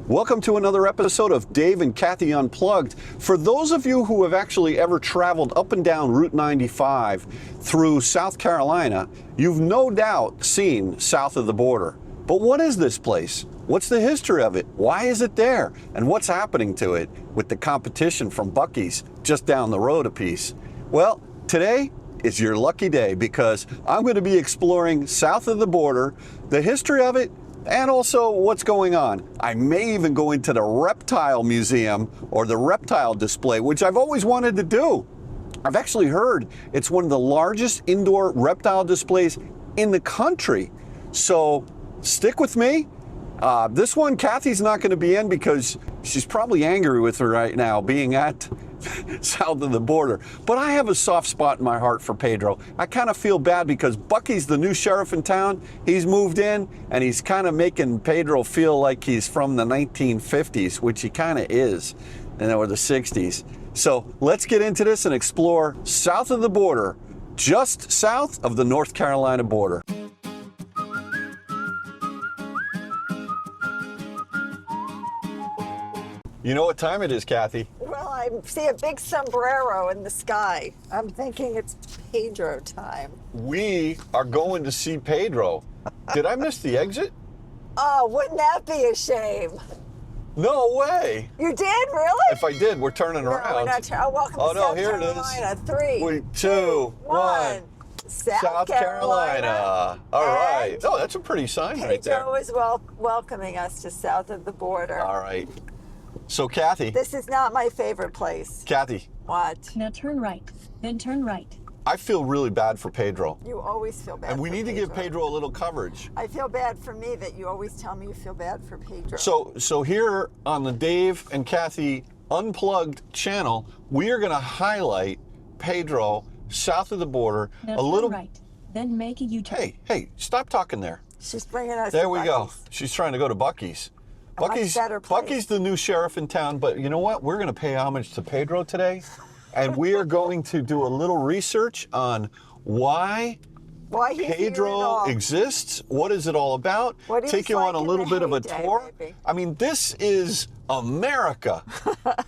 Welcome to another episode of Dave and Kathy Unplugged. For those of you who have actually ever traveled up and down Route 95 through South Carolina, you've no doubt seen south of the border. But what is this place? What's the history of it? Why is it there? And what's happening to it with the competition from Buc-ee's just down the road a piece? Well, today is your lucky day because I'm going to be exploring south of the border, the history of it, and also what's going on. I may even go into the Reptile Museum or the Reptile Display, which I've always wanted to do. I've actually heard it's one of the largest indoor reptile displays in the country. So stick with me. This one, Kathy's not going to be in because she's probably angry with her right now being at south of the border. But I have a soft spot in my heart for Pedro. I kind of feel bad because Buc-ee's the new sheriff in town. He's moved in and he's kind of making Pedro feel like he's from the 1950s, which he kind of is, or the 60s. So let's get into this and explore south of the border, just south of the North Carolina border. You know what time it is, Kathy? Well, I see a big sombrero in the sky. I'm thinking it's Pedro time. We are going to see Pedro. Did I miss the exit? Oh, wouldn't that be a shame? No way. You did, really? If I did, we're turning No, around. we're not. Welcome to South here Carolina. it is. 3, 2, 1. South Carolina. All right. Oh, that's a pretty sign right there. Pedro is welcoming us to south of the border. All right. So, Kathy. This is not my favorite place. Kathy. What? Now turn right, then turn right. I feel really bad for Pedro. You always feel bad. And we need to give Pedro a little coverage. I feel bad for me that you always tell me you feel bad for Pedro. So here on the Dave and Kathy Unplugged channel, we are going to highlight Pedro south of the border Now a little. turn right, then make a U-turn. Hey, stop talking there. She's bringing us. There to we go. Buc-ee's. She's trying to go to Buc-ee's. much better place. Buc-ee's the new sheriff in town, but you know what? We're going to pay homage to Pedro today, and we are going to do a little research on why he's here at Pedro all. exists. What is it all about? What he Take was you on like a in little the bit of a heyday, tour. maybe. I mean, this is America,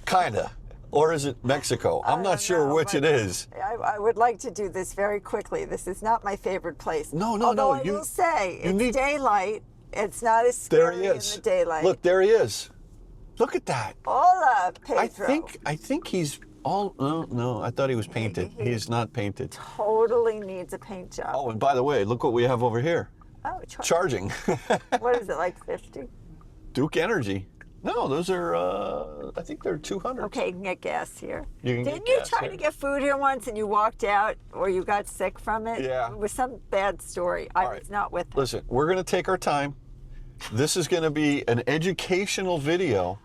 kind of. Or is it Mexico? I'm not sure which it is. I would like to do this very quickly. This is not my favorite place. No. Although I will say, it's daylight. It's not as There scary he in is. the daylight. Look, there he is. Look at that. Hola, Pedro. I think he's all. No, I thought he was painted. He's not painted. Totally needs a paint job. Oh, and by the way, look what we have over here. Oh, Charging. What is it, like 50? Duke Energy. No, those are, I think they're 200. Okay, you can get gas here. You can Didn't get you gas try here. to get food here once and you walked out or you got sick from it? Yeah. It was some bad story. I was not with them. Listen, we're going to take our time. This is going to be an educational video.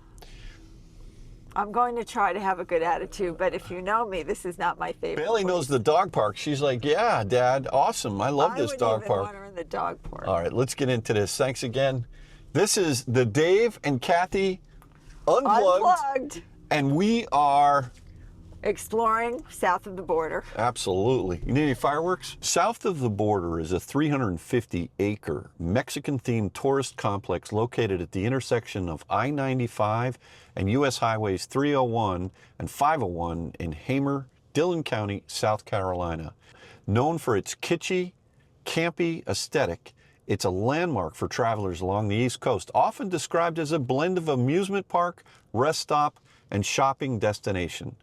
I'm going to try to have a good attitude, but if you know me, this is not my favorite. Bailey knows the dog park. She's like, yeah, Dad, awesome. I love this dog I wouldn't even park. want her in the dog park. All right, let's get into this. Thanks again. This is the Dave and Kathy Unplugged. And we are Exploring south of the border. absolutely. You need any fireworks? South of the border is a 350-acre Mexican-themed tourist complex located at the intersection of I-95 and U.S. Highways 301 and 501 in Hamer, Dillon County, South Carolina. Known for its kitschy, campy aesthetic, it's a landmark for travelers along the East Coast, often described as a blend of amusement park, rest stop, and shopping destination.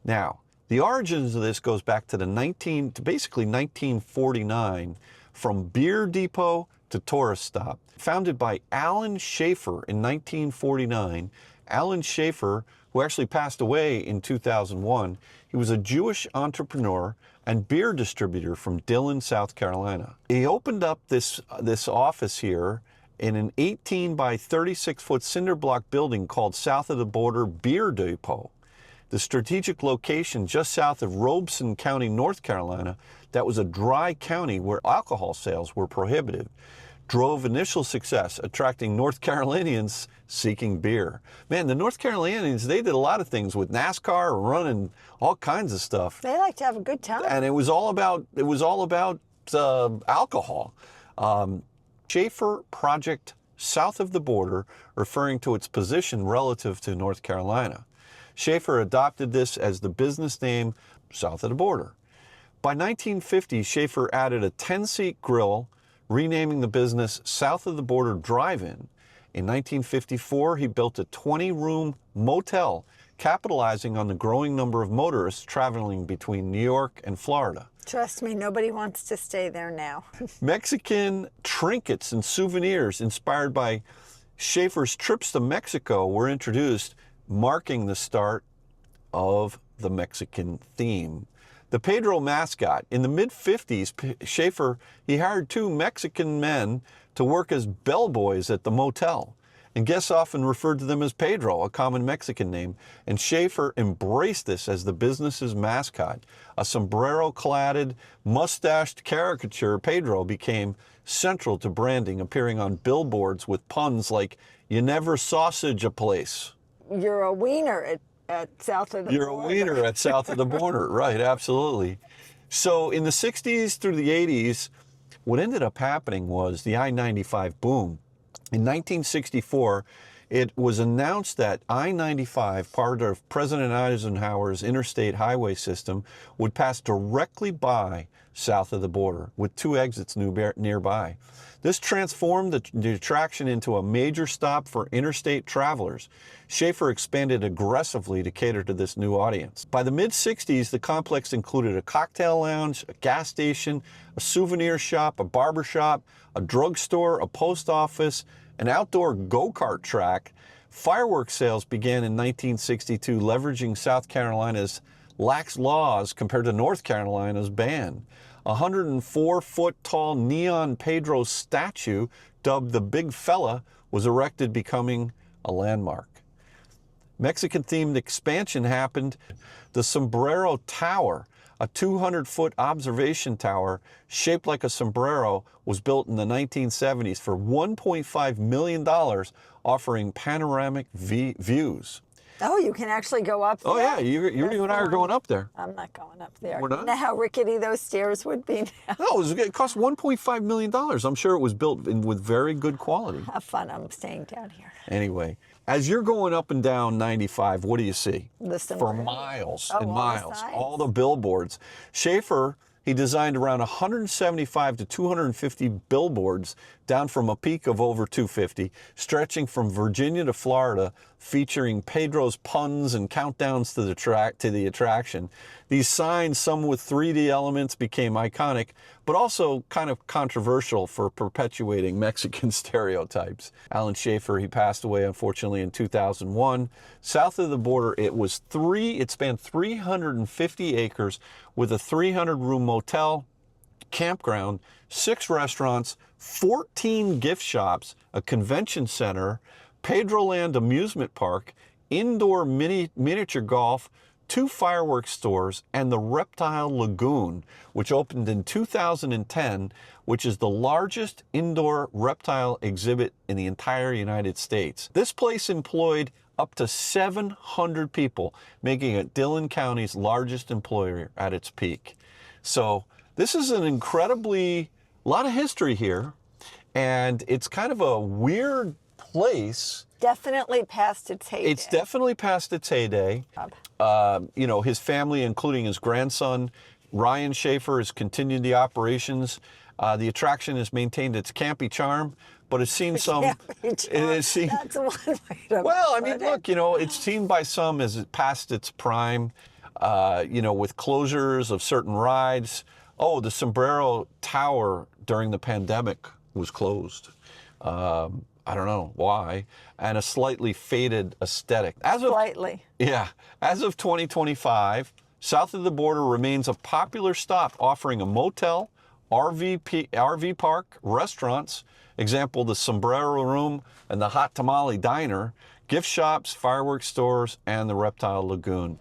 Now, the origins of this goes back to basically 1949, from beer depot to tourist stop. Founded by Alan Schaefer in 1949, Alan Schaefer, who actually passed away in 2001, he was a Jewish entrepreneur and beer distributor from Dillon, South Carolina. He opened up this office here in an 18 by 36 foot cinder block building called South of the Border Beer Depot. The strategic location just south of Robeson County, North Carolina, that was a dry county where alcohol sales were prohibited, drove initial success, attracting North Carolinians seeking beer. Man, the North Carolinians, they did a lot of things with NASCAR, running all kinds of stuff. They like to have a good time. And it was all about alcohol. Schaefer Project south of the border, referring to its position relative to North Carolina. Schaefer adopted this as the business name south of the border. By 1950, Schaefer added a 10-seat grill, renaming the business South of the Border Drive-In. In 1954, he built a 20-room motel, capitalizing on the growing number of motorists traveling between New York and Florida. Trust me, nobody wants to stay there now. Mexican trinkets and souvenirs inspired by Schaefer's trips to Mexico were introduced, marking the start of the Mexican theme. The Pedro mascot. In the mid-50s, Schaefer, he hired 2 Mexican men to work as bellboys at the motel. And guests often referred to them as Pedro, a common Mexican name. And Schaefer embraced this as the business's mascot. A sombrero-cladded, mustached caricature, Pedro became central to branding, appearing on billboards with puns like, "You never sausage a place." You're a wiener at south of the You're border. a wiener at south of the border. Right, absolutely. So in the 60s through the 80s, what ended up happening was the I-95 boom. In 1964, it was announced that I-95, part of President Eisenhower's interstate highway system, would pass directly by south of the border, with 2 exits nearby. This transformed the attraction into a major stop for interstate travelers. Schaefer expanded aggressively to cater to this new audience. By the mid-60s, the complex included a cocktail lounge, a gas station, a souvenir shop, a barber shop, a drugstore, a post office, an outdoor go-kart track. Fireworks sales began in 1962, leveraging South Carolina's lax laws compared to North Carolina's ban. A 104-foot-tall neon Pedro statue, dubbed the Big Fella, was erected, becoming a landmark. Mexican-themed expansion happened. The Sombrero Tower, a 200-foot observation tower shaped like a sombrero, was built in the 1970s for $1.5 million, offering panoramic views. Oh, you can actually go up there? Oh, yeah, you and I are going up there. I'm not going up there. We're not? You know how rickety those stairs would be now? No, it cost $1.5 million. I'm sure it was built with very good quality. Have fun. I'm staying down here. Anyway, as you're going up and down 95, what do you see? The For sombrero. miles Oh, and all the miles, signs. all the billboards. Schaefer, he designed around 175 to 250 billboards, down from a peak of over 250, stretching from Virginia to Florida, featuring Pedro's puns and countdowns to the attraction. These signs, some with 3D elements, became iconic, but also kind of controversial for perpetuating Mexican stereotypes. Alan Schaefer, he passed away unfortunately in 2001. South of the border, it spanned 350 acres with a 300-room motel, campground, 6 restaurants, 14 gift shops, a convention center, Pedroland amusement park, indoor miniature golf, 2 fireworks stores, and the Reptile Lagoon, which opened in 2010, which is the largest indoor reptile exhibit in the entire United States. This place employed up to 700 people, making it Dillon County's largest employer at its peak. So this is an incredibly, lot of history here, and it's kind of a weird place. Definitely past its heyday. It's definitely past its heyday. You know, his family, including his grandson, Ryan Schaefer, has continued the operations. The attraction has maintained its campy charm, but it's seen some. That's one way to Well, I put mean, it. look, you know, it's seen by some as it passed its prime, you know, with closures of certain rides. Oh, the Sombrero Tower during the pandemic was closed. I don't know why, and a slightly faded aesthetic. Slightly. As of 2025, south of the border remains a popular stop, offering a motel, RV park, restaurants, example, the Sombrero Room and the Hot Tamale Diner, gift shops, fireworks stores, and the Reptile Lagoon.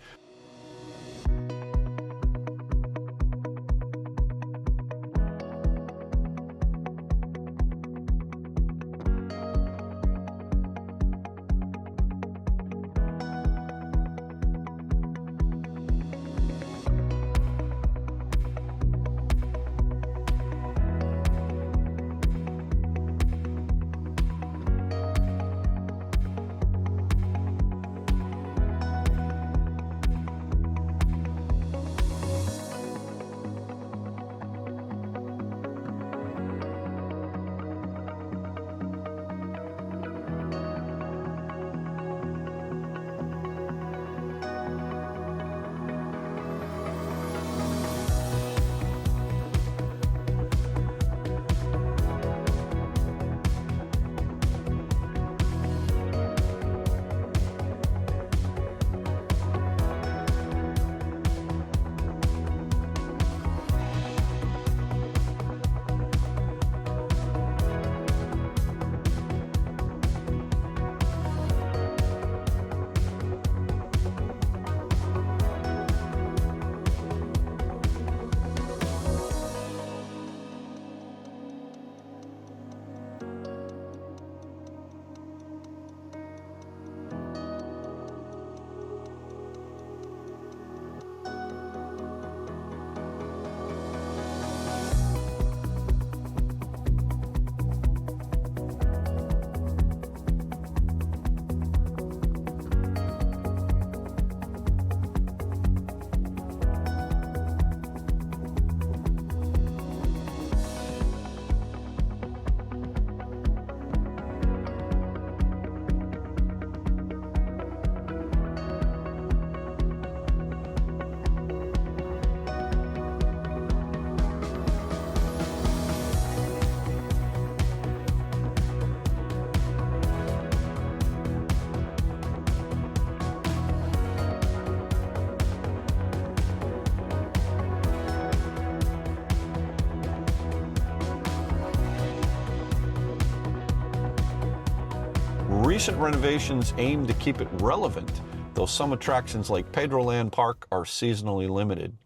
recent renovations aim to keep it relevant, though some attractions like Pedroland Park are seasonally limited.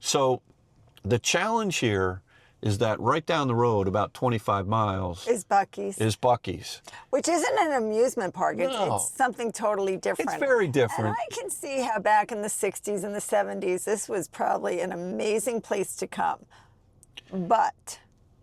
So the challenge here is that right down the road, about 25 miles, Is Buc-ee's. is Buc-ee's. Which isn't an amusement park. No. It's something totally different. It's very different. And I can see how back in the 60s and the 70s, this was probably an amazing place to come. But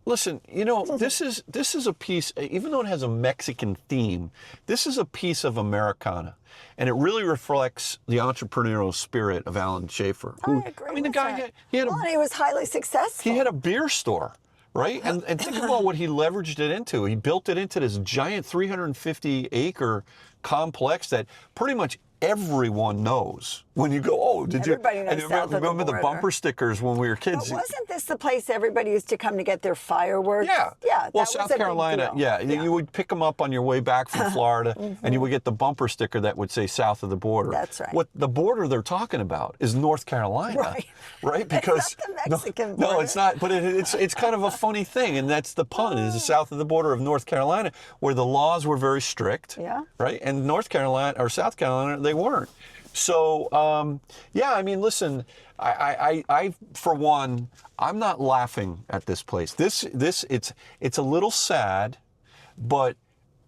Listen, you know, this is a piece, even though it has a Mexican theme, this is a piece of Americana. And it really reflects the entrepreneurial spirit of Alan Schaefer. I agree. I mean, the with guy, that. he had Well, a, and he was highly successful. he had a beer store, right? And think about what he leveraged it into. He built it into this giant 350-acre complex that pretty much everyone knows. When you go, oh, did Everybody you? knows And south of the remember the border. bumper stickers when we were But kids? wasn't this the place everybody used to come to get their fireworks? Yeah. Yeah. Well, that South was a big Carolina, deal. yeah. You would pick them up on your way back from Florida, and you would get the bumper sticker that would say south of the border. That's right. What the border they're talking about is North Carolina, Right. right? It's Because not the Mexican no, border. it's not. But it's kind of a funny thing, and that's the pun. Is south of the border of North Carolina, where the laws were very strict. Yeah. Right. And North Carolina or South Carolina, they weren't. So, yeah, I mean, listen, I, for one, I'm not laughing at this place. It's a little sad, but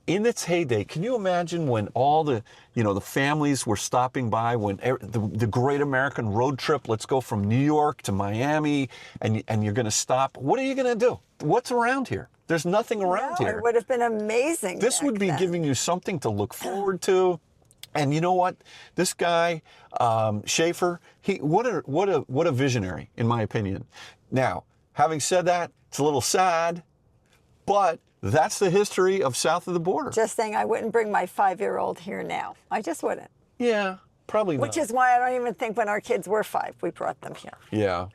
in its heyday, can you imagine when all the, the families were stopping by, when the great American road trip, let's go from New York to Miami, and you're going to stop. What are you going to do? What's around here? There's nothing around No, here. it would have been amazing. This back would be then. giving you something to look forward to. And you know what? This guy, Schaefer, what a visionary, in my opinion. Now, having said that, it's a little sad, but that's the history of south of the border. Just saying, I wouldn't bring my 5-year-old here now. I just wouldn't. Yeah, probably not. Which is why I don't even think when our kids were 5, we brought them here. Yeah.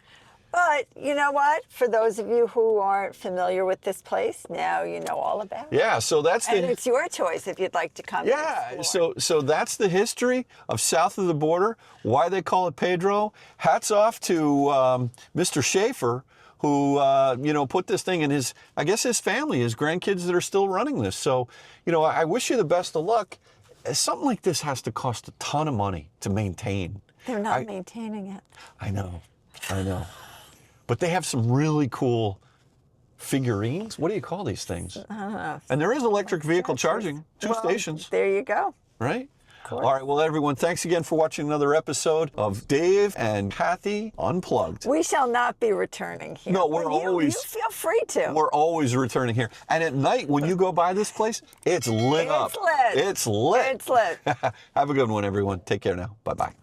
But you know what? For those of you who aren't familiar with this place, now you know all about it. Yeah, so that's And the... it's your choice if you'd like to come. Yeah, and explore. so that's the history of south of the border, why they call it Pedro. Hats off to Mr. Schaefer, who, put this thing in his family, his grandkids that are still running this. So, I wish you the best of luck. Something like this has to cost a ton of money to maintain. They're not maintaining it. I know. But they have some really cool figurines. What do you call these things? I don't know. And there is electric vehicle charging, two stations, There you go. right? All right, well, everyone, thanks again for watching another episode of Dave and Kathy Unplugged. We shall not be returning here. No, we're But you always- You feel free to. We're always returning here. And at night, when you go by this place, it's lit up. It's lit. It's lit. It's lit. Have a good one, everyone. Take care now. Bye-bye.